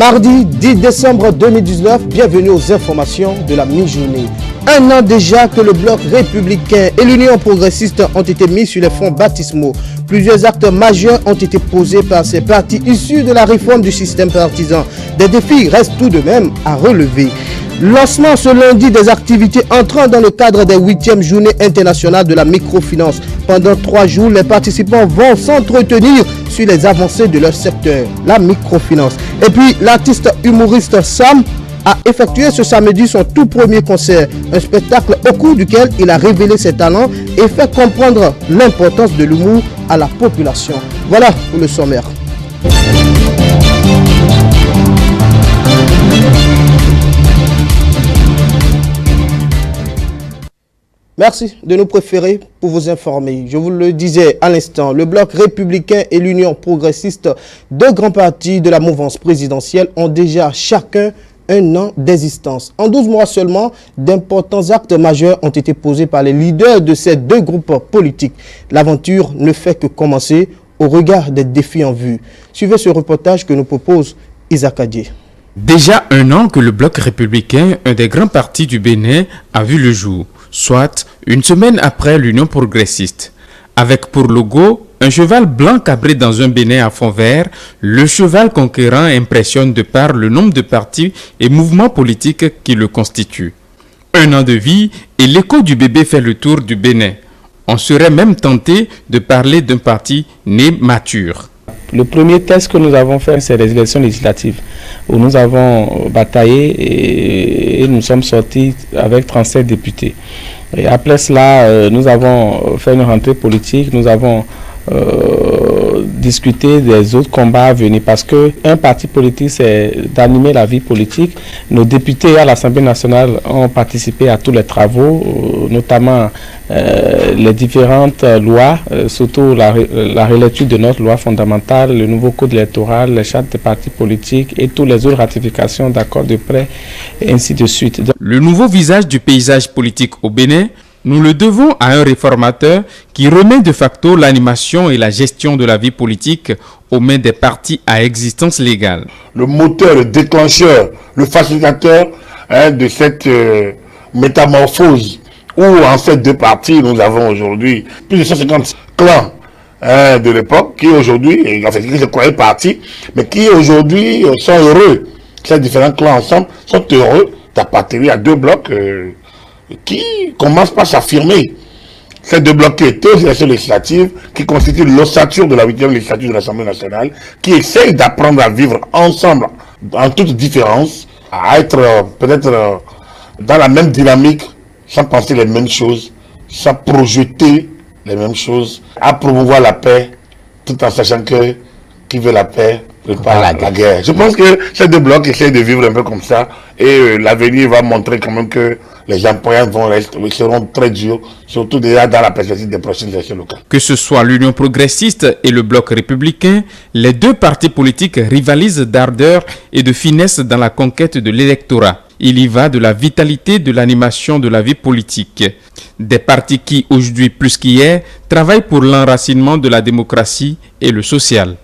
Mardi 10 décembre 2019, bienvenue aux informations de la mi-journée. Un an déjà que le bloc républicain et l'Union progressiste ont été mis sur les fonds baptismaux. Plusieurs actes majeurs ont été posés par ces partis issus de la réforme du système partisan. Des défis restent tout de même à relever. Lancement ce lundi des activités entrant dans le cadre des 8e journées internationales de la microfinance. Pendant 3 jours, les participants vont s'entretenir sur les avancées de leur secteur, la microfinance. Et puis, l'artiste humoriste Sam a effectué ce samedi son tout premier concert, un spectacle au cours duquel il a révélé ses talents et fait comprendre l'importance de l'humour à la population. Voilà pour le sommaire. Merci de nous préférer pour vous informer. Je vous le disais à l'instant, le bloc républicain et l'Union progressiste, deux grands partis de la mouvance présidentielle, ont déjà chacun un an d'existence. En 12 mois seulement, d'importants actes majeurs ont été posés par les leaders de ces deux groupes politiques. L'aventure ne fait que commencer au regard des défis en vue. Suivez ce reportage que nous propose Isaac Adié. Déjà un an que le bloc républicain, un des grands partis du Bénin, a vu le jour, soit une semaine après l'Union progressiste. Avec pour logo un cheval blanc cabré dans un Bénin à fond vert, le cheval conquérant impressionne de par le nombre de partis et mouvements politiques qui le constituent. Un an de vie et l'écho du bébé fait le tour du Bénin. On serait même tenté de parler d'un parti né mature. Le premier test que nous avons fait, c'est les élections législatives, où nous avons bataillé et nous sommes sortis avec 37 députés. Et après cela, nous avons fait une rentrée politique, nous avons discuté des autres combats à venir, parce qu'un parti politique, c'est d'animer la vie politique. Nos députés à l'Assemblée nationale ont participé à tous les travaux, notamment les différentes lois, surtout la relecture de notre loi fondamentale, le nouveau code électoral, les chartes des partis politiques et toutes les autres ratifications d'accords de prêt, et ainsi de suite. Le nouveau visage du paysage politique au Bénin, nous le devons à un réformateur qui remet de facto l'animation et la gestion de la vie politique aux mains des partis à existence légale. Le moteur, le déclencheur, le facilitateur de cette métamorphose où en ces deux partis, nous avons aujourd'hui plus de 150 clans de l'époque qui aujourd'hui, en fait, qui se croyaient partis, mais qui aujourd'hui sont heureux. Ces différents clans ensemble sont heureux d'appartenir à deux blocs qui commencent par s'affirmer. Ces deux blocs qui étaient aux élections législatives, qui constituent l'ossature de la 8e législature de l'Assemblée nationale, qui essayent d'apprendre à vivre ensemble, en toute différence, à être peut-être dans la même dynamique, sans penser les mêmes choses, sans projeter les mêmes choses, à promouvoir la paix, tout en sachant que qui veut la paix prépare la guerre. Je pense que ces deux blocs essayent de vivre un peu comme ça, et l'avenir va montrer quand même que les employés seront très durs, surtout déjà dans la perspective des prochaines élections locales. Que ce soit l'Union progressiste et le bloc républicain, les deux partis politiques rivalisent d'ardeur et de finesse dans la conquête de l'électorat. Il y va de la vitalité de l'animation de la vie politique. Des partis qui, aujourd'hui plus qu'hier, travaillent pour l'enracinement de la démocratie et le social.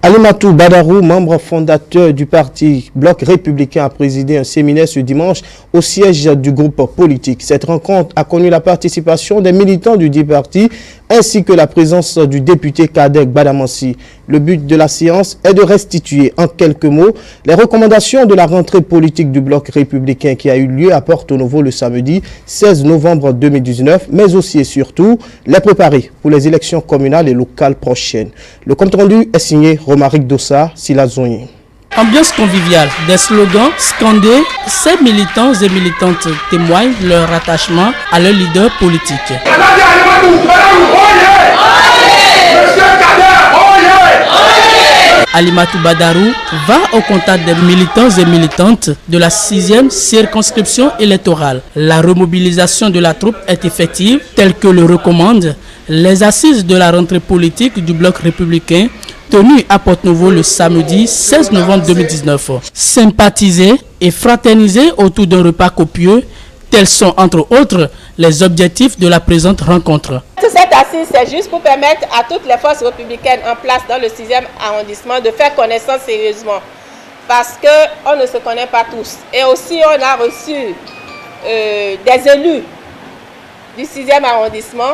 Alimatou Badarou, membre fondateur du parti Bloc républicain, a présidé un séminaire ce dimanche au siège du groupe politique. Cette rencontre a connu la participation des militants du dit parti ainsi que la présence du député Kadek Badamansi. Le but de la séance est de restituer en quelques mots les recommandations de la rentrée politique du Bloc républicain qui a eu lieu à Porto-Novo le samedi 16 novembre 2019, mais aussi et surtout les préparer pour les élections communales et locales prochaines. Le compte-rendu est signé Romaric Dossa, Silazonye. Ambiance conviviale, des slogans scandés, ces militants et militantes témoignent leur attachement à leur leader politique. Alimatou Badarou va au contact des militants et militantes de la 6e circonscription électorale. La remobilisation de la troupe est effective, telle que le recommandent les assises de la rentrée politique du Bloc républicain tenue à Porto-Novo le samedi 16 novembre 2019. Sympathiser et fraterniser autour d'un repas copieux, tels sont entre autres les objectifs de la présente rencontre. Cette assise, c'est juste pour permettre à toutes les forces républicaines en place dans le 6e arrondissement de faire connaissance sérieusement. parce qu'on ne se connaît pas tous. Et aussi, on a reçu des élus du 6e arrondissement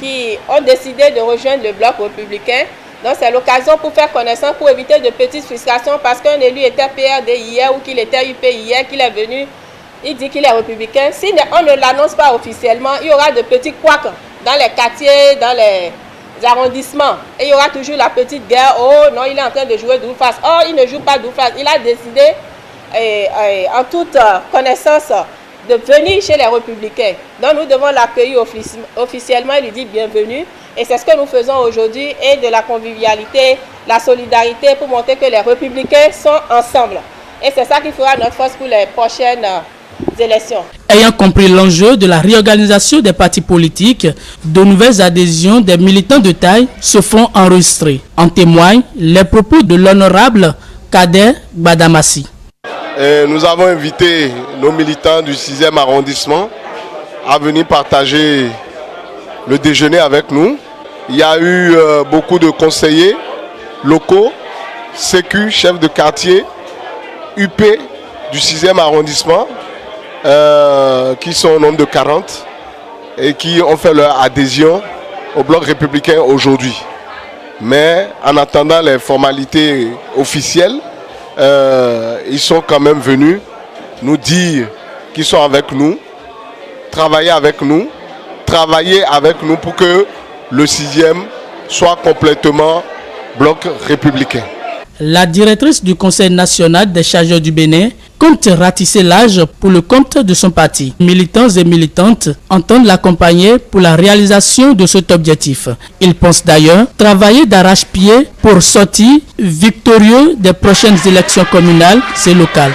qui ont décidé de rejoindre le bloc républicain. Donc c'est l'occasion pour faire connaissance, pour éviter de petites frustrations, parce qu'un élu était PRD hier ou qu'il était UP hier, qu'il est venu, il dit qu'il est républicain. Si on ne l'annonce pas officiellement, il y aura de petits couacs dans les quartiers, dans les arrondissements. Et il y aura toujours la petite guerre. Oh non, il est en train de jouer Doufas. Oh, il ne joue pas Doufas. Il a décidé, en toute connaissance, de venir chez les républicains. Donc nous devons l'accueillir officiellement et lui dire bienvenue. Et c'est ce que nous faisons aujourd'hui, et de la convivialité, la solidarité, pour montrer que les républicains sont ensemble. Et c'est ça qui fera notre force pour les prochaines élections. Ayant compris l'enjeu de la réorganisation des partis politiques, de nouvelles adhésions des militants de taille se font enregistrer. En témoignent les propos de l'honorable Kader Badamassi. Nous avons invité nos militants du 6e arrondissement à venir partager le déjeuner avec nous. Il y a eu beaucoup de conseillers locaux, sécu, chefs de quartier, UP du 6e arrondissement, qui sont au nombre de 40 et qui ont fait leur adhésion au bloc républicain aujourd'hui. Mais en attendant les formalités officielles, ils sont quand même venus nous dire qu'ils sont avec nous, travailler avec nous pour que le 6e soit complètement bloc républicain. La directrice du Conseil national des chargeurs du Bénin compte ratisser l'âge pour le compte de son parti. Militants et militantes entendent l'accompagner pour la réalisation de cet objectif. Ils pensent d'ailleurs travailler d'arrache-pied pour sortir victorieux des prochaines élections communales et locales.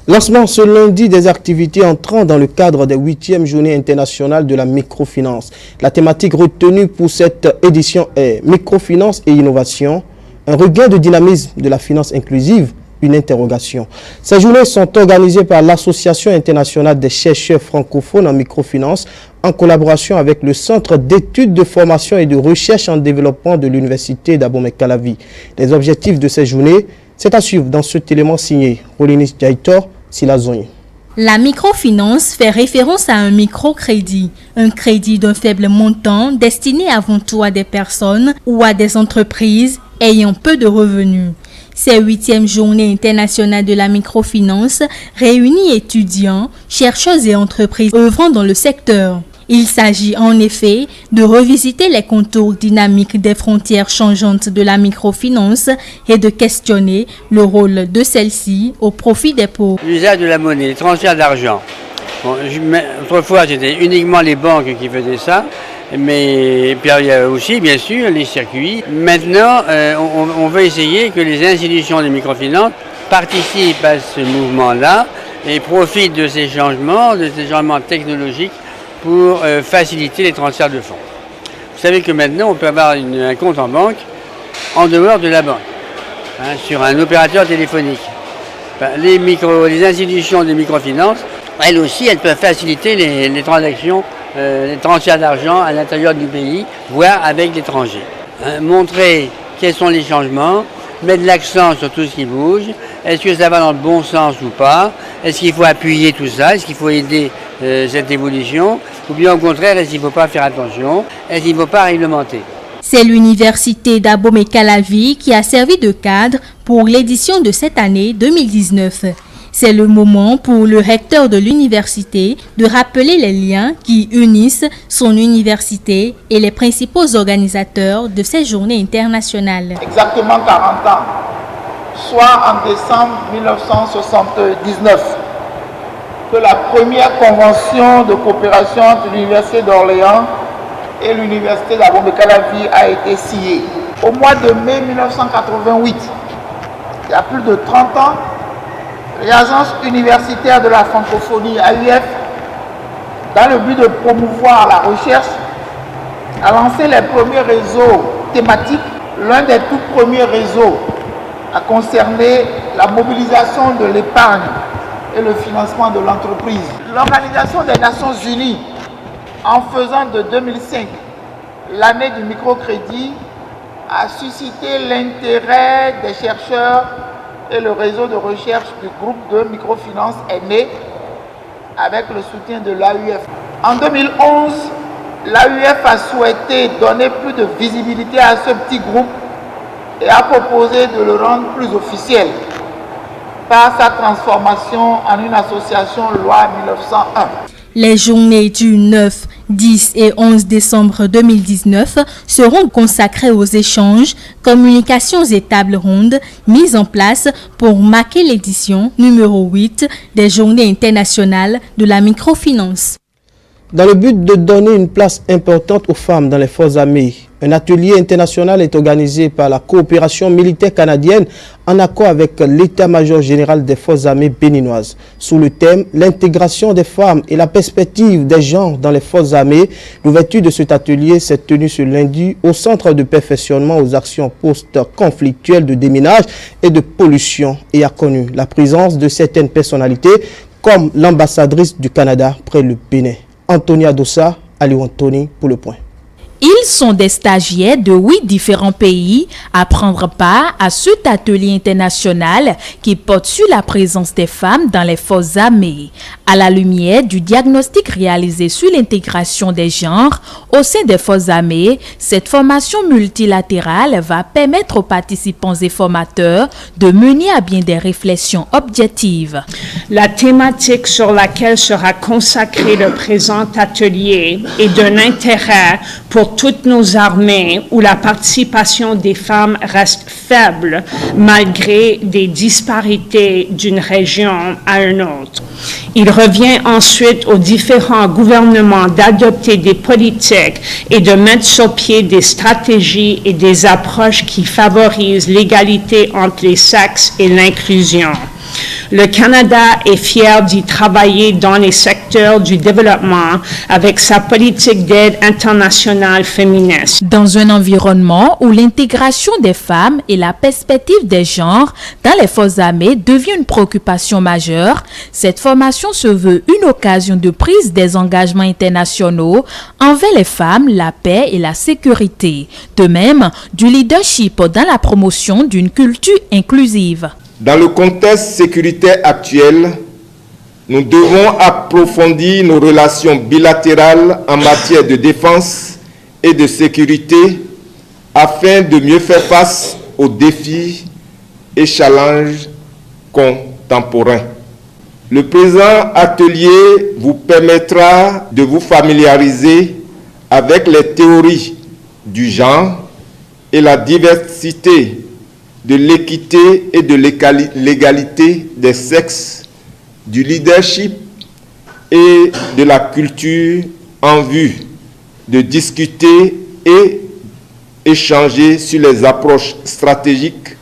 Lancement ce lundi des activités entrant dans le cadre des 8e Journées internationales de la microfinance. La thématique retenue pour cette édition est microfinance et innovation, un regain de dynamisme de la finance inclusive, une interrogation. Ces journées sont organisées par l'Association internationale des chercheurs francophones en microfinance en collaboration avec le Centre d'études de formation et de recherche en développement de l'Université d'Abomey-Calavi. Les objectifs de ces journées, c'est à suivre dans cet élément signé Rolinis Jaitor. La microfinance fait référence à un microcrédit, un crédit d'un faible montant destiné avant tout à des personnes ou à des entreprises ayant peu de revenus. Ces 8e journées internationales de la microfinance réunit étudiants, chercheurs et entreprises œuvrant dans le secteur. Il s'agit en effet de revisiter les contours dynamiques des frontières changeantes de la microfinance et de questionner le rôle de celle-ci au profit des pauvres. L'usage de la monnaie, les transferts d'argent. Bon, autrefois, c'était uniquement les banques qui faisaient ça, mais puis, il y a aussi, bien sûr, les circuits. Maintenant, on veut essayer que les institutions de microfinance participent à ce mouvement-là et profitent de ces changements technologiques pour faciliter les transferts de fonds. Vous savez que maintenant, on peut avoir un compte en banque en dehors de la banque, sur un opérateur téléphonique. Les institutions de microfinance, elles aussi, elles peuvent faciliter les transactions, les transferts d'argent à l'intérieur du pays, voire avec l'étranger. Montrer quels sont les changements, mettre l'accent sur tout ce qui bouge, est-ce que ça va dans le bon sens ou pas, est-ce qu'il faut appuyer tout ça, est-ce qu'il faut aider cette évolution, ou bien au contraire, est-ce qu'il ne faut pas faire attention, est-ce qu'il ne faut pas réglementer. C'est l'université d'Abomey-Calavi qui a servi de cadre pour l'édition de cette année 2019. C'est le moment pour le recteur de l'université de rappeler les liens qui unissent son université et les principaux organisateurs de ces journées internationales. Exactement 40 ans, soit en décembre 1979, que la première convention de coopération entre l'université d'Orléans et l'université d'Abomey-Calavi a été signée. Au mois de mai 1988, il y a plus de 30 ans, l'Agence universitaire de la francophonie, AUF, dans le but de promouvoir la recherche, a lancé les premiers réseaux thématiques. L'un des tout premiers réseaux a concerné la mobilisation de l'épargne et le financement de l'entreprise. L'Organisation des Nations Unies, en faisant de 2005 l'année du microcrédit, a suscité l'intérêt des chercheurs et le réseau de recherche du groupe de microfinance est né avec le soutien de l'AUF. En 2011, l'AUF a souhaité donner plus de visibilité à ce petit groupe et a proposé de le rendre plus officiel par sa transformation en une association loi 1901. Les journées du 9, 10 et 11 décembre 2019 seront consacrées aux échanges, communications et tables rondes mises en place pour marquer l'édition numéro 8 des Journées internationales de la microfinance. Dans le but de donner une place importante aux femmes dans les forces armées, un atelier international est organisé par la coopération militaire canadienne en accord avec l'état-major général des forces armées béninoises. Sous le thème « L'intégration des femmes et la perspective des genres dans les forces armées », l'ouverture de cet atelier s'est tenue ce lundi au Centre de perfectionnement aux actions post-conflictuelles de déminage et de pollution et a connu la présence de certaines personnalités comme l'ambassadrice du Canada près le Bénin. Antonia Dossa, Aliou Anthony pour le point. Ils sont des stagiaires de 8 différents pays à prendre part à cet atelier international qui porte sur la présence des femmes dans les forces armées. À la lumière du diagnostic réalisé sur l'intégration des genres au sein des forces armées, cette formation multilatérale va permettre aux participants et formateurs de mener à bien des réflexions objectives. La thématique sur laquelle sera consacré le présent atelier est d'un intérêt pour toutes nos armées où la participation des femmes reste faible malgré des disparités d'une région à une autre. Il revient ensuite aux différents gouvernements d'adopter des politiques et de mettre sur pied des stratégies et des approches qui favorisent l'égalité entre les sexes et l'inclusion. Le Canada est fier d'y travailler dans les secteurs du développement avec sa politique d'aide internationale féministe. Dans un environnement où l'intégration des femmes et la perspective des genres dans les forces armées devient une préoccupation majeure, cette formation se veut une occasion de prise des engagements internationaux envers les femmes, la paix et la sécurité. De même, du leadership dans la promotion d'une culture inclusive. Dans le contexte sécuritaire actuel, nous devons approfondir nos relations bilatérales en matière de défense et de sécurité afin de mieux faire face aux défis et challenges contemporains. Le présent atelier vous permettra de vous familiariser avec les théories du genre et la diversité de l'équité et de l'égalité des sexes, du leadership et de la culture en vue de discuter et échanger sur les approches stratégiques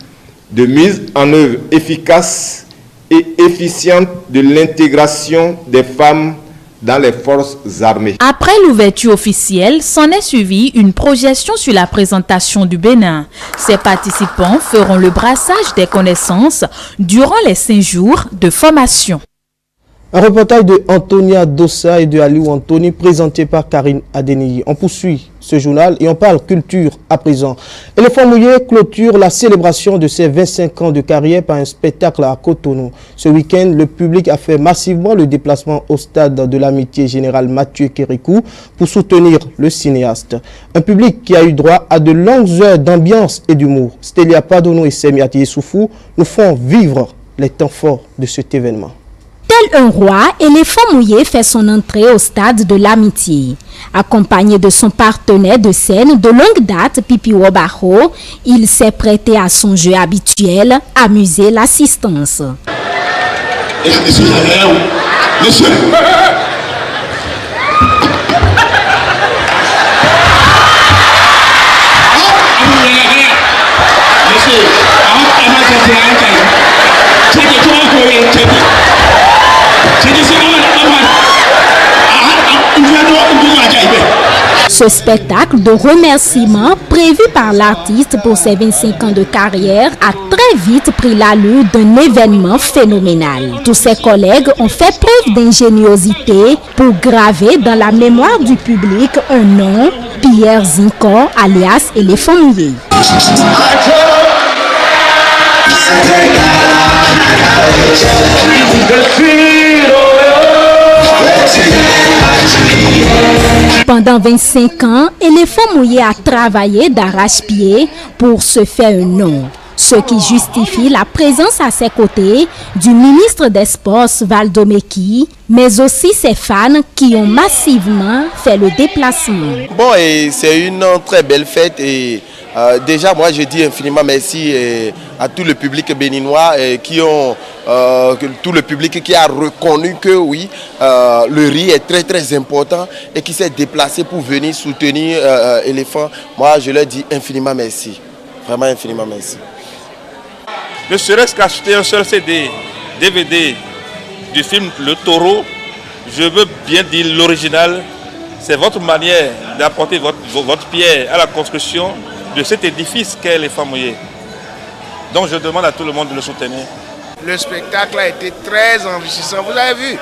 de mise en œuvre efficace et efficiente de l'intégration des femmes dans les forces armées. Après l'ouverture officielle, s'en est suivi une projection sur la présentation du Bénin. Ces participants feront le brassage des connaissances durant les 5 jours de formation. Un reportage de Antonia Dossa et de Aliou Anthony présenté par Karine Adeniyi. On poursuit ce journal et on parle culture à présent. Éléphant Mouillé clôture la célébration de ses 25 ans de carrière par un spectacle à Cotonou. Ce week-end, le public a fait massivement le déplacement au stade de l'amitié général Mathieu Kérékou pour soutenir le cinéaste. Un public qui a eu droit à de longues heures d'ambiance et d'humour. Stélia Padono et Semiati Soufou nous font vivre les temps forts de cet événement. Tel un roi, Éléphant Mouillé fait son entrée au stade de l'amitié. Accompagné de son partenaire de scène de longue date, Pipi Wobaro, il s'est prêté à son jeu habituel, amuser l'assistance. Ce spectacle de remerciements prévu par l'artiste pour ses 25 ans de carrière a très vite pris l'allure d'un événement phénoménal. Tous ses collègues ont fait preuve d'ingéniosité pour graver dans la mémoire du public un nom, Pierre Zincor alias Éléphant Mouillé. Pendant 25 ans, Éléphant Mouillé a travaillé d'arrache-pied pour se faire un nom, ce qui justifie la présence à ses côtés du ministre des Sports Valdo Meki, mais aussi ses fans qui ont massivement fait le déplacement. Bon, et c'est une très belle fête et déjà moi je dis infiniment merci à tout le public béninois tout le public qui a reconnu que oui, le riz est très très important et qui s'est déplacé pour venir soutenir Éléphant. Moi je leur dis infiniment merci, vraiment infiniment merci. Ne serait-ce qu'acheter un seul CD, DVD du film Le Taureau, je veux bien dire l'original, c'est votre manière d'apporter votre pierre à la construction de cet édifice qu'est Éléphant Mouillé. Donc je demande à tout le monde de le soutenir. Le spectacle a été très enrichissant. Vous avez vu,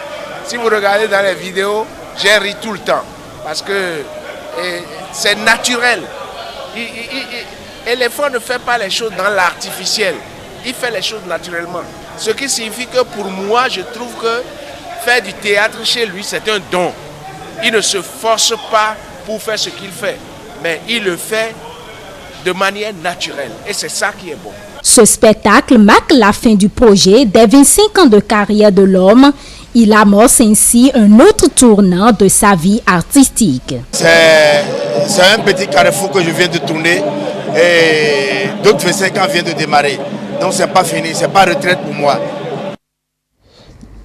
si vous regardez dans les vidéos, j'ai ri tout le temps parce que c'est naturel. Éléphant ne fait pas les choses dans l'artificiel. Il fait les choses naturellement. Ce qui signifie que pour moi, je trouve que faire du théâtre chez lui, c'est un don. Il ne se force pas pour faire ce qu'il fait, mais il le fait de manière naturelle. Et c'est ça qui est bon. Ce spectacle marque la fin du projet des 25 ans de carrière de l'homme. Il amorce ainsi un autre tournant de sa vie artistique. C'est un petit carrefour que je viens de tourner et d'autres 25 ans viennent de démarrer. Donc c'est pas fini, c'est pas retraite pour moi.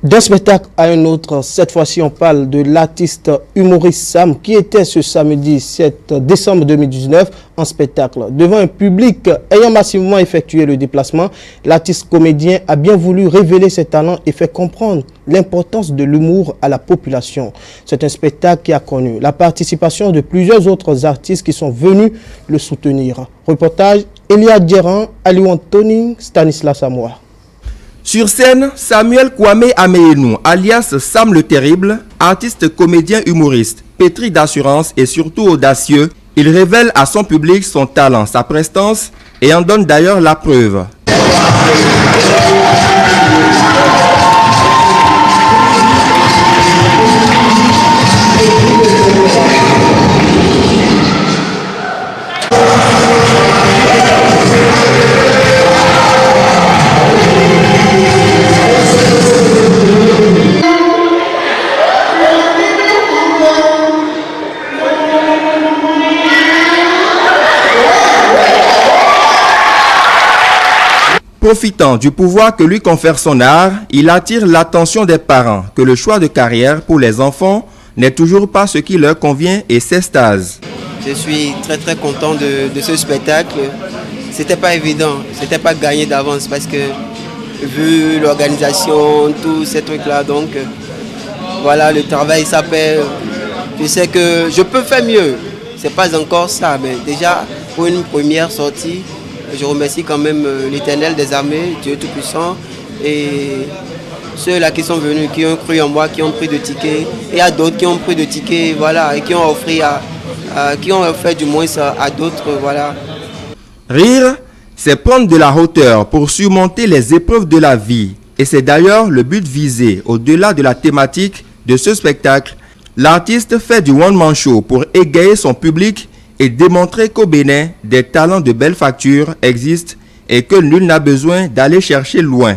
D'un spectacle à un autre, cette fois-ci on parle de l'artiste humoriste Sam qui était ce samedi 7 décembre 2019 en spectacle. Devant un public ayant massivement effectué le déplacement, l'artiste comédien a bien voulu révéler ses talents et faire comprendre l'importance de l'humour à la population. C'est un spectacle qui a connu la participation de plusieurs autres artistes qui sont venus le soutenir. Reportage Elia Djeran, Aliou Anthony, Stanislas Samoa. Sur scène, Samuel Kwame Ameyenu, alias Sam le Terrible, artiste comédien humoriste, pétri d'assurance et surtout audacieux, il révèle à son public son talent, sa prestance et en donne d'ailleurs la preuve. Profitant du pouvoir que lui confère son art, il attire l'attention des parents que le choix de carrière pour les enfants n'est toujours pas ce qui leur convient et s'extase. Je suis très content de ce spectacle. C'était pas évident, c'était pas gagné d'avance parce que vu l'organisation, tous ces trucs-là, donc voilà, le travail s'appelle. Je sais que je peux faire mieux. C'est pas encore ça, mais déjà pour une première sortie, je remercie quand même l'Éternel des armées, Dieu Tout-Puissant, et ceux-là qui sont venus, qui ont cru en moi, qui ont pris de tickets. Et il y a d'autres qui ont pris de tickets, voilà, et qui ont offert du moins à d'autres, voilà. Rire, c'est prendre de la hauteur pour surmonter les épreuves de la vie. Et c'est d'ailleurs le but visé au-delà de la thématique de ce spectacle. L'artiste fait du one-man show pour égayer son public et démontrer qu'au Bénin, des talents de belle facture existent et que nul n'a besoin d'aller chercher loin.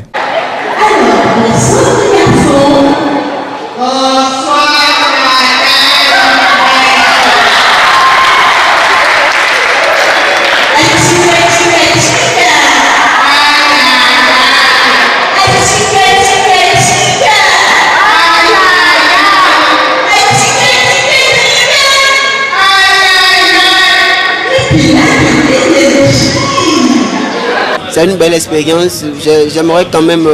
C'est une belle expérience. J'aimerais quand même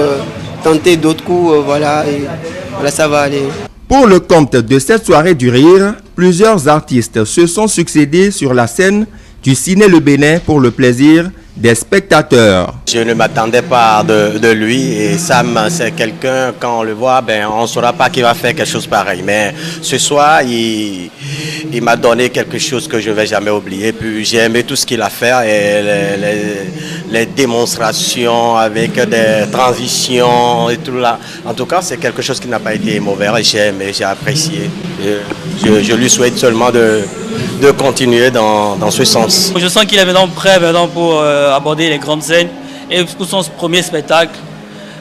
tenter d'autres coups, voilà, et voilà, ça va aller. Pour le compte de cette soirée du rire, plusieurs artistes se sont succédés sur la scène du Ciné Le Bénin pour le plaisir des spectateurs. Je ne m'attendais pas de lui et Sam, c'est quelqu'un, quand on le voit, on ne saura pas qu'il va faire quelque chose pareil. Mais ce soir, il m'a donné quelque chose que je ne vais jamais oublier. Puis j'ai aimé tout ce qu'il a fait et les démonstrations avec des transitions et tout là. En tout cas, c'est quelque chose qui n'a pas été mauvais. J'ai aimé, j'ai apprécié. Je lui souhaite seulement de continuer dans ce sens. Je sens qu'il est maintenant prêt pour aborder les grandes scènes et pour son premier spectacle.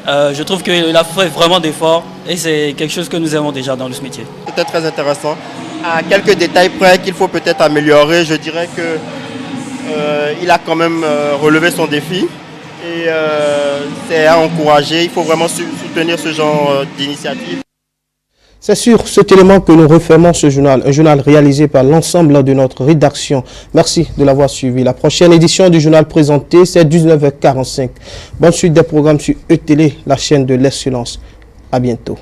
Je trouve qu'il a fait vraiment d'efforts et c'est quelque chose que nous aimons déjà dans ce métier. C'était très intéressant. À quelques détails près qu'il faut peut-être améliorer, je dirais que il a quand même relevé son défi et c'est à encourager. Il faut vraiment soutenir ce genre d'initiative. C'est sur cet élément que nous refermons ce journal, un journal réalisé par l'ensemble de notre rédaction. Merci de l'avoir suivi. La prochaine édition du journal présenté, c'est 19h45. Bonne suite des programmes sur E-Télé, la chaîne de l'excellence. À bientôt.